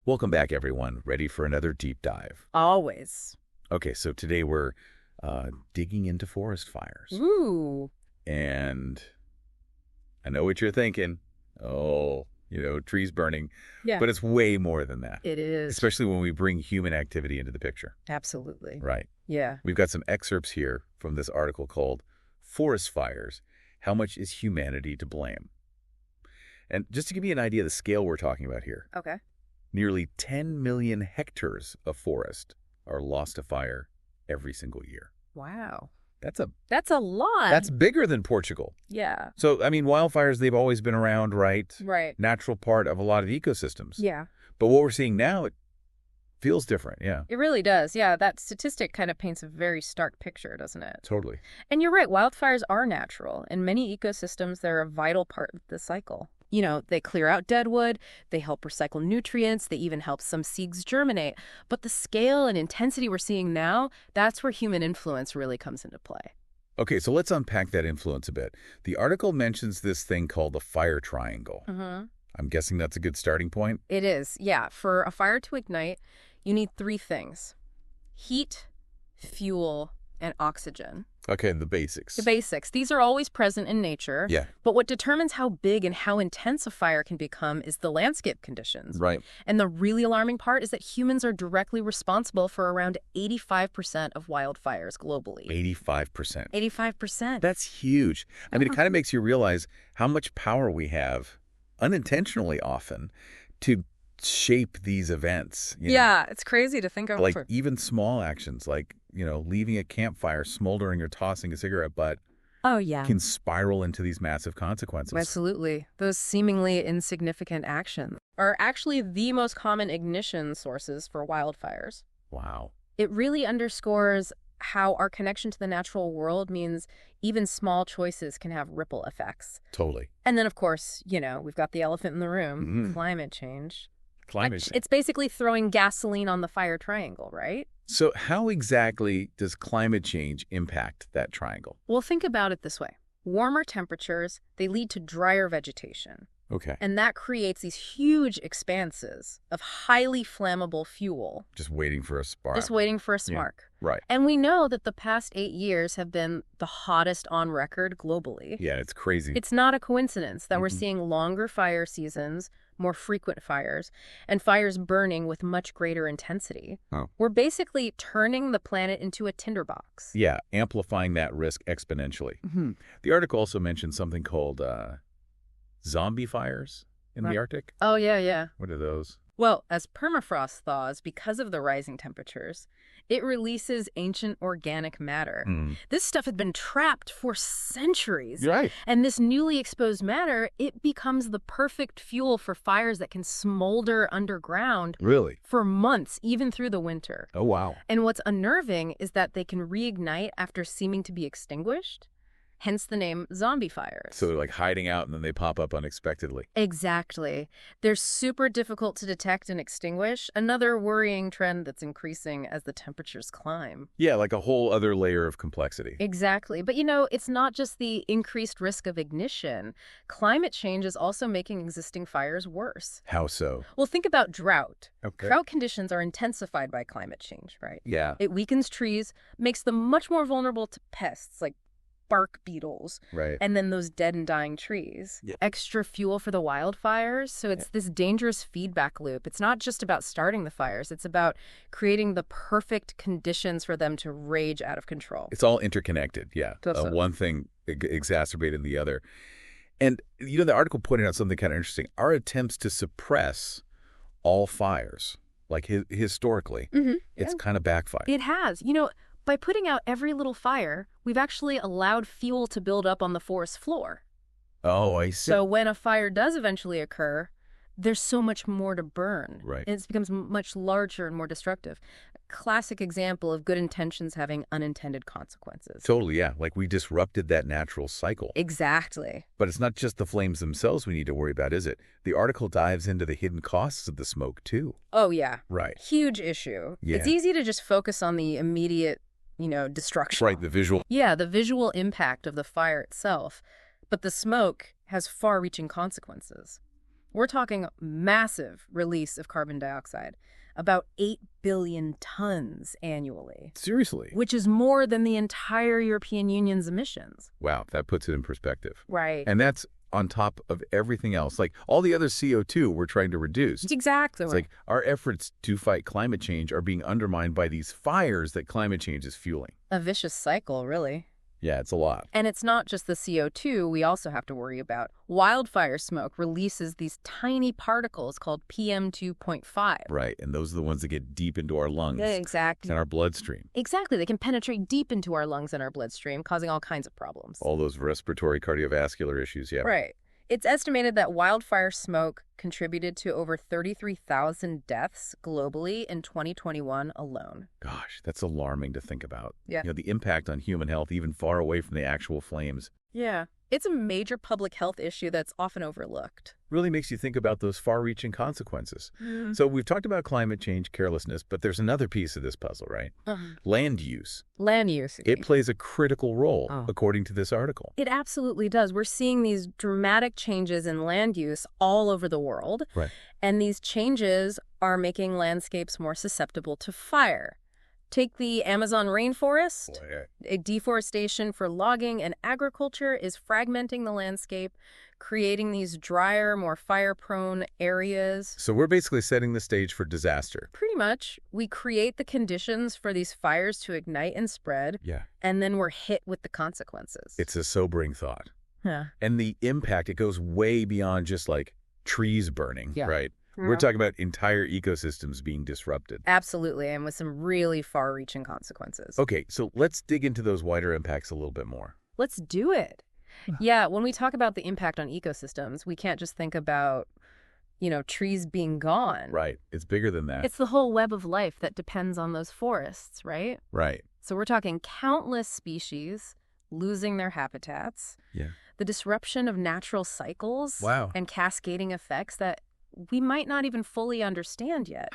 Welcome back, everyone. Ready for another deep dive? Always. Okay, so today we're digging into forest fires. Ooh. And I know what you're thinking. Oh, trees burning. Yeah. But it's way more than that. It is. Especially when we bring human activity into the picture. Absolutely. Right. Yeah. We've got some excerpts here from this article called Forest Fires, How Much is Humanity to Blame? And just to give you an idea of the scale we're talking about here, Okay. nearly 10 million hectares of forest are lost to fire every single year. Wow. That's a lot. That's bigger than Portugal. Yeah. So, wildfires, they've always been around, right? Right. Natural part of a lot of ecosystems. Yeah. But what we're seeing now, it feels different, yeah. It really does. Yeah, that statistic kind of paints a very stark picture, doesn't it? Totally. And you're right, wildfires are natural. In many ecosystems, they're a vital part of the cycle. They clear out dead wood, they help recycle nutrients, they even help some seeds germinate. But the scale and intensity we're seeing now, that's where human influence really comes into play. Okay, so let's unpack that influence a bit. The article mentions this thing called the fire triangle. Mm-hmm. I'm guessing that's a good starting point? It is, yeah. For a fire to ignite, you need three things: heat, fuel, and oxygen. Okay, the basics. The basics. These are always present in nature. Yeah. But what determines how big and how intense a fire can become is the landscape conditions. Right. And the really alarming part is that humans are directly responsible for around 85% of wildfires globally. 85%. 85%. That's huge. It kind of makes you realize how much power we have, unintentionally often, to shape these events. Yeah, it's crazy to think of. Like even small actions like, leaving a campfire smoldering or tossing a cigarette butt Oh, yeah. can spiral into these massive consequences. Absolutely. Those seemingly insignificant actions are actually the most common ignition sources for wildfires. Wow. It really underscores how our connection to the natural world means even small choices can have ripple effects. Totally. And then, of course, we've got the elephant in the room, climate change. Climate change. It's basically throwing gasoline on the fire triangle, right? So how exactly does climate change impact that triangle? Well, think about it this way. Warmer temperatures, they lead to drier vegetation. Okay. And that creates these huge expanses of highly flammable fuel. Just waiting for a spark. Just waiting for a spark. Yeah. Right. And we know that the past 8 years have been the hottest on record globally. Yeah, it's crazy. It's not a coincidence that we're seeing longer fire seasons, more frequent fires, and fires burning with much greater intensity. Oh. We're basically turning the planet into a tinderbox. Yeah, amplifying that risk exponentially. The article also mentioned something called zombie fires in the Arctic. Oh, yeah. What are those? Well, as permafrost thaws because of the rising temperatures, it releases ancient organic matter. This stuff had been trapped for centuries. Right. And this newly exposed matter, it becomes the perfect fuel for fires that can smolder underground Really? for months, even through the winter. Oh, wow. And what's unnerving is that they can reignite after seeming to be extinguished. Hence the name zombie fires. So they're like hiding out and then they pop up unexpectedly. Exactly. They're super difficult to detect and extinguish, another worrying trend that's increasing as the temperatures climb. Yeah, like a whole other layer of complexity. Exactly. But it's not just the increased risk of ignition. Climate change is also making existing fires worse. How so? Well, think about drought. Okay. Drought conditions are intensified by climate change, right? Yeah. It weakens trees, makes them much more vulnerable to pests like bark beetles, Right. and then those dead and dying trees. Yeah. Extra fuel for the wildfires. So it's this dangerous feedback loop. It's not just about starting the fires. It's about creating the perfect conditions for them to rage out of control. It's all interconnected, yeah. Totally. One thing exacerbating the other. And, the article pointed out something kind of interesting. Our attempts to suppress all fires, like historically, it's kind of backfired. It has. By putting out every little fire, we've actually allowed fuel to build up on the forest floor. Oh, I see. So when a fire does eventually occur, there's so much more to burn. Right. And it becomes much larger and more destructive. A classic example of good intentions having unintended consequences. Totally, yeah. Like we disrupted that natural cycle. Exactly. But it's not just the flames themselves we need to worry about, is it? The article dives into the hidden costs of the smoke, too. Oh, yeah. Right. Huge issue. Yeah. It's easy to just focus on the immediate, destruction. Right, the visual. Yeah, the visual impact of the fire itself. But the smoke has far-reaching consequences. We're talking massive release of carbon dioxide, about 8 billion tons annually. Seriously? Which is more than the entire European Union's emissions. Wow, that puts it in perspective. Right. And that's on top of everything else. Like all the other CO2 we're trying to reduce. Exactly. It's like our efforts to fight climate change are being undermined by these fires that climate change is fueling. A vicious cycle, really. Yeah, it's a lot. And it's not just the CO2 we also have to worry about. Wildfire smoke releases these tiny particles called PM2.5. Right, and those are the ones that get deep into our lungs. Yeah, exactly. And our bloodstream. Exactly. They can penetrate deep into our lungs and our bloodstream, causing all kinds of problems. All those respiratory cardiovascular issues, yeah. Right. It's estimated that wildfire smoke contributed to over 33,000 deaths globally in 2021 alone. Gosh, that's alarming to think about. Yeah. The impact on human health even far away from the actual flames. Yeah. It's a major public health issue that's often overlooked. Really makes you think about those far-reaching consequences. So we've talked about climate change, carelessness, but there's another piece of this puzzle, right? Land use. Land use. It plays a critical role, according to this article. It absolutely does. We're seeing these dramatic changes in land use all over the world. Right. And these changes are making landscapes more susceptible to fire. Take the Amazon rainforest. A deforestation for logging and agriculture is fragmenting the landscape, creating these drier, more fire-prone areas. So we're basically setting the stage for disaster. Pretty much. We create the conditions for these fires to ignite and spread, and then we're hit with the consequences. It's a sobering thought. Yeah. And the impact, it goes way beyond just like trees burning, right? We're talking about entire ecosystems being disrupted. Absolutely, and with some really far-reaching consequences. Okay, so let's dig into those wider impacts a little bit more. Let's do it. Yeah, when we talk about the impact on ecosystems, we can't just think about, trees being gone. Right. It's bigger than that. It's the whole web of life that depends on those forests, right? Right. So we're talking countless species losing their habitats. Yeah. The disruption of natural cycles. Wow. And cascading effects that we might not even fully understand yet,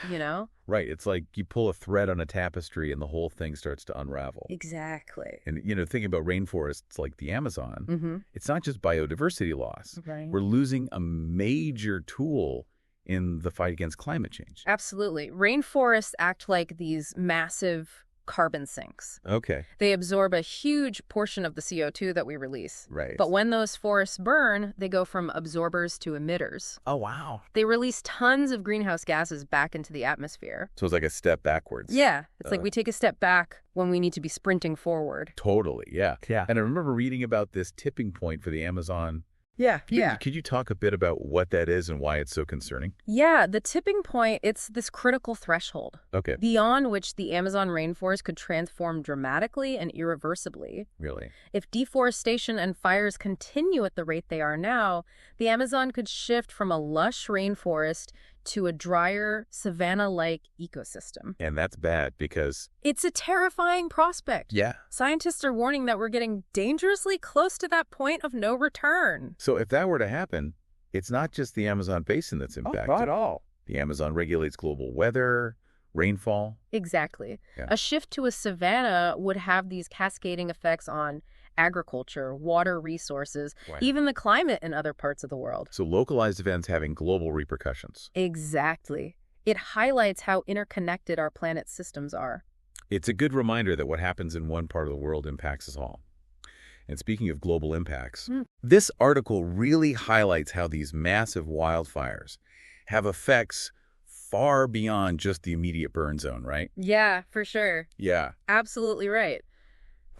Right. It's like you pull a thread on a tapestry and the whole thing starts to unravel. Exactly. And, thinking about rainforests like the Amazon, it's not just biodiversity loss. Right. We're losing a major tool in the fight against climate change. Absolutely. Rainforests act like these massive carbon sinks. Okay. They absorb a huge portion of the CO2 that we release. Right. But when those forests burn, they go from absorbers to emitters. Oh, wow. They release tons of greenhouse gases back into the atmosphere. So it's like a step backwards. Yeah. It's like we take a step back when we need to be sprinting forward. Totally, yeah. Yeah. And I remember reading about this tipping point for the Amazon. Yeah. Could you talk a bit about what that is and why it's so concerning? Yeah, the tipping point, it's this critical threshold. Okay. Beyond which the Amazon rainforest could transform dramatically and irreversibly. Really? If deforestation and fires continue at the rate they are now, the Amazon could shift from a lush rainforest to a drier, savanna-like ecosystem. And that's bad because... It's a terrifying prospect. Yeah. Scientists are warning that we're getting dangerously close to that point of no return. So if that were to happen, it's not just the Amazon basin that's impacted. Not at all. The Amazon regulates global weather, rainfall. Exactly. Yeah. A shift to a savanna would have these cascading effects on agriculture, water resources, even the climate in other parts of the world. So localized events having global repercussions. Exactly. It highlights how interconnected our planet's systems are. It's a good reminder that what happens in one part of the world impacts us all. And speaking of global impacts, this article really highlights how these massive wildfires have effects far beyond just the immediate burn zone, right? Yeah, for sure. Yeah. Absolutely right.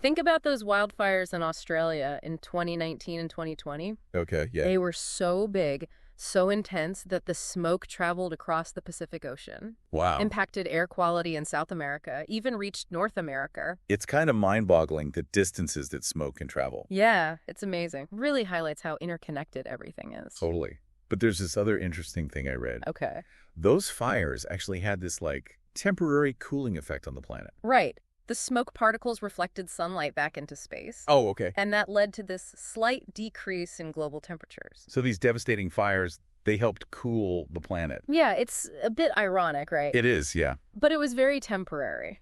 Think about those wildfires in Australia in 2019 and 2020. Okay, yeah. They were so big, so intense that the smoke traveled across the Pacific Ocean. Wow. Impacted air quality in South America, even reached North America. It's kind of mind-boggling the distances that smoke can travel. Yeah, it's amazing. Really highlights how interconnected everything is. Totally. But there's this other interesting thing I read. Okay. Those fires actually had this, temporary cooling effect on the planet. Right. The smoke particles reflected sunlight back into space. Oh, okay. And that led to this slight decrease in global temperatures. So these devastating fires, they helped cool the planet. Yeah, it's a bit ironic, right? It is, yeah. But it was very temporary.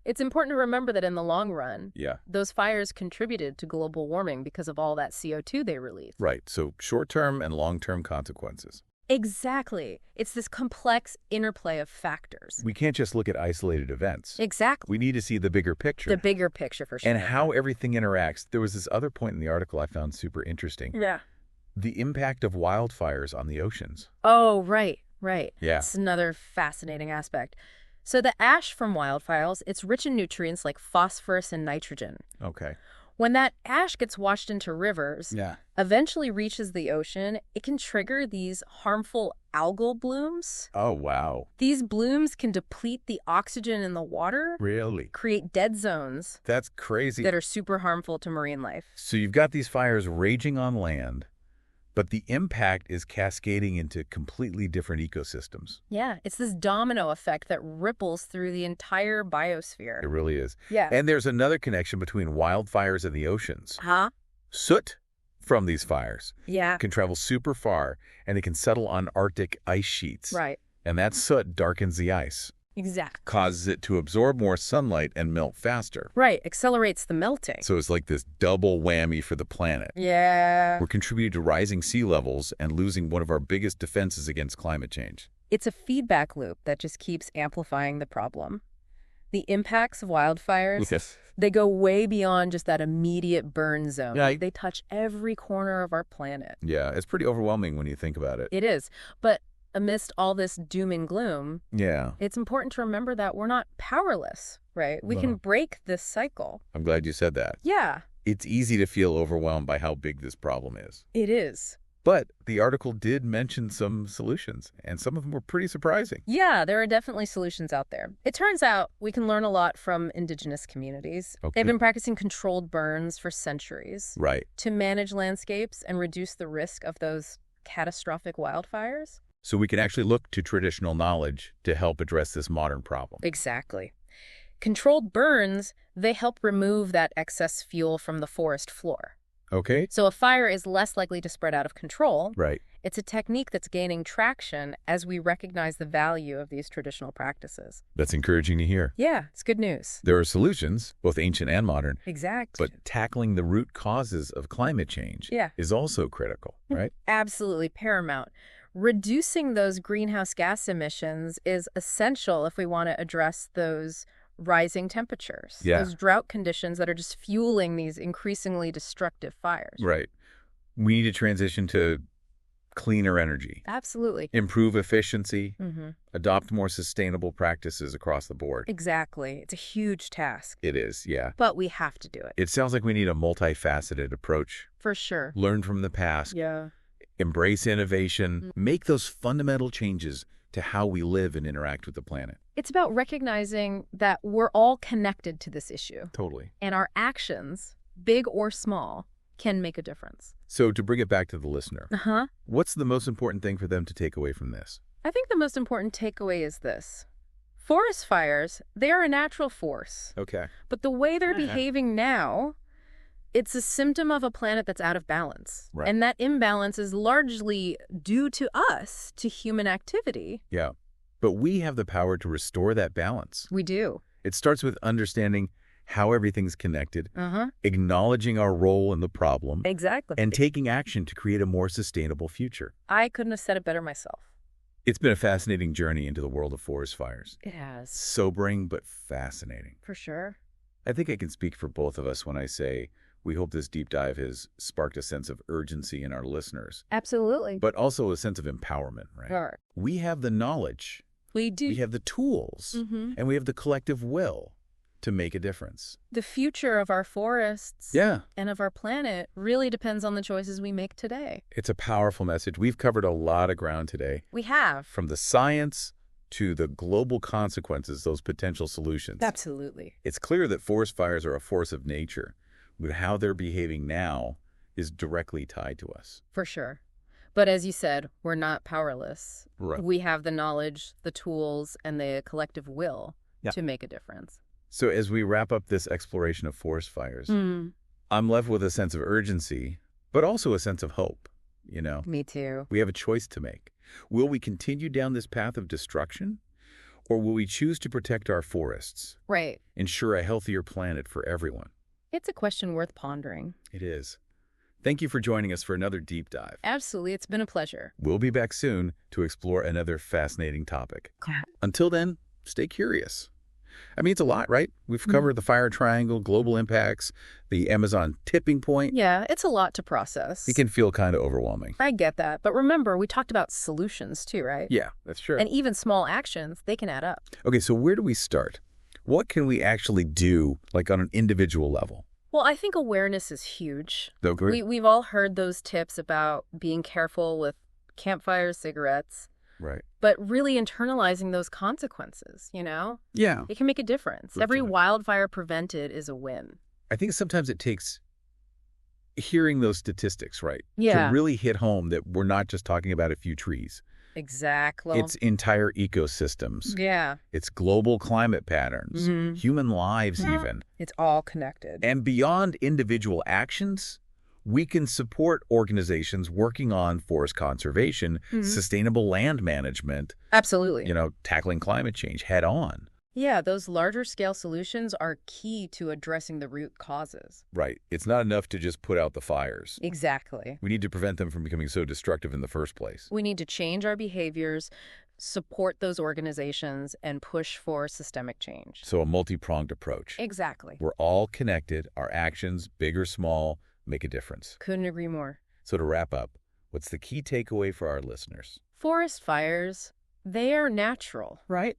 It's important to remember that in the long run, those fires contributed to global warming because of all that CO2 they released. Right. So short-term and long-term consequences. Exactly. It's this complex interplay of factors. We can't just look at isolated events. Exactly. We need to see the bigger picture. The bigger picture, for sure. And how everything interacts. There was this other point in the article I found super interesting. Yeah. The impact of wildfires on the oceans. Oh, right. Yeah. It's another fascinating aspect. So the ash from wildfires, it's rich in nutrients like phosphorus and nitrogen. Okay. When that ash gets washed into rivers, eventually reaches the ocean, it can trigger these harmful algal blooms. Oh, wow. These blooms can deplete the oxygen in the water. Really? Create dead zones. That's crazy. That are super harmful to marine life. So you've got these fires raging on land, but the impact is cascading into completely different ecosystems. Yeah, it's this domino effect that ripples through the entire biosphere. It really is. Yeah. And there's another connection between wildfires and the oceans. Huh? Soot from these fires can travel super far, and it can settle on Arctic ice sheets. Right. And that soot darkens the ice. Exactly. Causes it to absorb more sunlight and melt faster. Right. Accelerates the melting. So it's like this double whammy for the planet. Yeah. We're contributing to rising sea levels and losing one of our biggest defenses against climate change. It's a feedback loop that just keeps amplifying the problem. The impacts of wildfires, they go way beyond just that immediate burn zone. Yeah. They touch every corner of our planet. Yeah, it's pretty overwhelming when you think about it. It is. But amidst all this doom and gloom, it's important to remember that we're not powerless, right? We can break this cycle. I'm glad you said that. Yeah. It's easy to feel overwhelmed by how big this problem is. It is. But the article did mention some solutions, and some of them were pretty surprising. Yeah, there are definitely solutions out there. It turns out we can learn a lot from indigenous communities. Okay. They've been practicing controlled burns for centuries. Right. To manage landscapes and reduce the risk of those catastrophic wildfires. So we can actually look to traditional knowledge to help address this modern problem. Exactly. Controlled burns, they help remove that excess fuel from the forest floor. Okay. So a fire is less likely to spread out of control. Right. It's a technique that's gaining traction as we recognize the value of these traditional practices. That's encouraging to hear. Yeah, it's good news. There are solutions, both ancient and modern. Exactly. But tackling the root causes of climate change is also critical, right? Absolutely paramount. Reducing those greenhouse gas emissions is essential if we want to address those rising temperatures, those drought conditions that are just fueling these increasingly destructive fires. Right. We need to transition to cleaner energy. Absolutely. Improve efficiency, adopt more sustainable practices across the board. Exactly. It's a huge task. It is, yeah. But we have to do it. It sounds like we need a multifaceted approach. For sure. Learn from the past. Yeah. Embrace innovation. Make those fundamental changes to how we live and interact with the planet. It's about recognizing that we're all connected to this issue. Totally. And our actions, big or small, can make a difference. So to bring it back to the listener, what's the most important thing for them to take away from this? I think the most important takeaway is this. Forest fires, they are a natural force. Okay. But the way they're behaving now, it's a symptom of a planet that's out of balance. Right. And that imbalance is largely due to us, to human activity. Yeah. But we have the power to restore that balance. We do. It starts with understanding how everything's connected, acknowledging our role in the problem, Exactly. and taking action to create a more sustainable future. I couldn't have said it better myself. It's been a fascinating journey into the world of forest fires. It has. Sobering, but fascinating. For sure. I think I can speak for both of us when I say we hope this deep dive has sparked a sense of urgency in our listeners, Absolutely. but also a sense of empowerment, right? Sure. We have the knowledge, We do. we have the tools, and we have the collective will to make a difference. The future of our forests and of our planet really depends on the choices we make today. It's a powerful message. We've covered a lot of ground today. We have. From the science to the global consequences, those potential solutions. Absolutely. It's clear that forest fires are a force of nature, but how they're behaving now is directly tied to us. For sure. But as you said, we're not powerless. Right. We have the knowledge, the tools, and the collective will to make a difference. So as we wrap up this exploration of forest fires, I'm left with a sense of urgency, but also a sense of hope, you know? Me too. We have a choice to make. Will we continue down this path of destruction, or will we choose to protect our forests? Right. Ensure a healthier planet for everyone? It's a question worth pondering. It is. Thank you for joining us for another deep dive. Absolutely. It's been a pleasure. We'll be back soon to explore another fascinating topic. Until then, stay curious. I mean, it's a lot, right? We've covered the fire triangle, global impacts, the Amazon tipping point. Yeah, it's a lot to process. It can feel kind of overwhelming. I get that. But remember, we talked about solutions too, right? Yeah, that's true. And even small actions, they can add up. Okay, so where do we start? What can we actually do, like on an individual level? Well, I think awareness is huge. Okay. We've all heard those tips about being careful with campfires, cigarettes. Right. But really internalizing those consequences, Yeah. It can make a difference. Every wildfire prevented is a win. I think sometimes it takes hearing those statistics, right? Yeah. To really hit home that we're not just talking about a few trees. Exactly. It's entire ecosystems. Yeah. It's global climate patterns, human lives even. It's all connected. And beyond individual actions, we can support organizations working on forest conservation, sustainable land management. Absolutely. Tackling climate change head on. Yeah, those larger scale solutions are key to addressing the root causes. Right. It's not enough to just put out the fires. Exactly. We need to prevent them from becoming so destructive in the first place. We need to change our behaviors, support those organizations, and push for systemic change. So a multi-pronged approach. Exactly. We're all connected. Our actions, big or small, make a difference. Couldn't agree more. So to wrap up, what's the key takeaway for our listeners? Forest fires, they are natural. Right.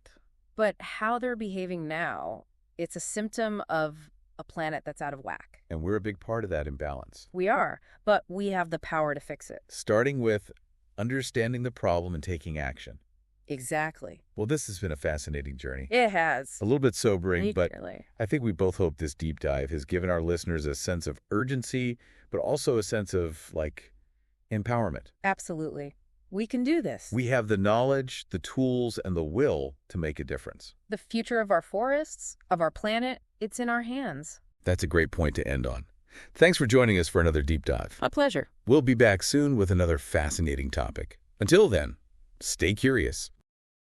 But how they're behaving now, it's a symptom of a planet that's out of whack. And we're a big part of that imbalance. We are, but we have the power to fix it. Starting with understanding the problem and taking action. Exactly. Well, this has been a fascinating journey. It has. A little bit sobering, but Literally. I think we both hope this deep dive has given our listeners a sense of urgency, but also a sense of, empowerment. Absolutely. We can do this. We have the knowledge, the tools, and the will to make a difference. The future of our forests, of our planet, it's in our hands. That's a great point to end on. Thanks for joining us for another deep dive. My pleasure. We'll be back soon with another fascinating topic. Until then, stay curious.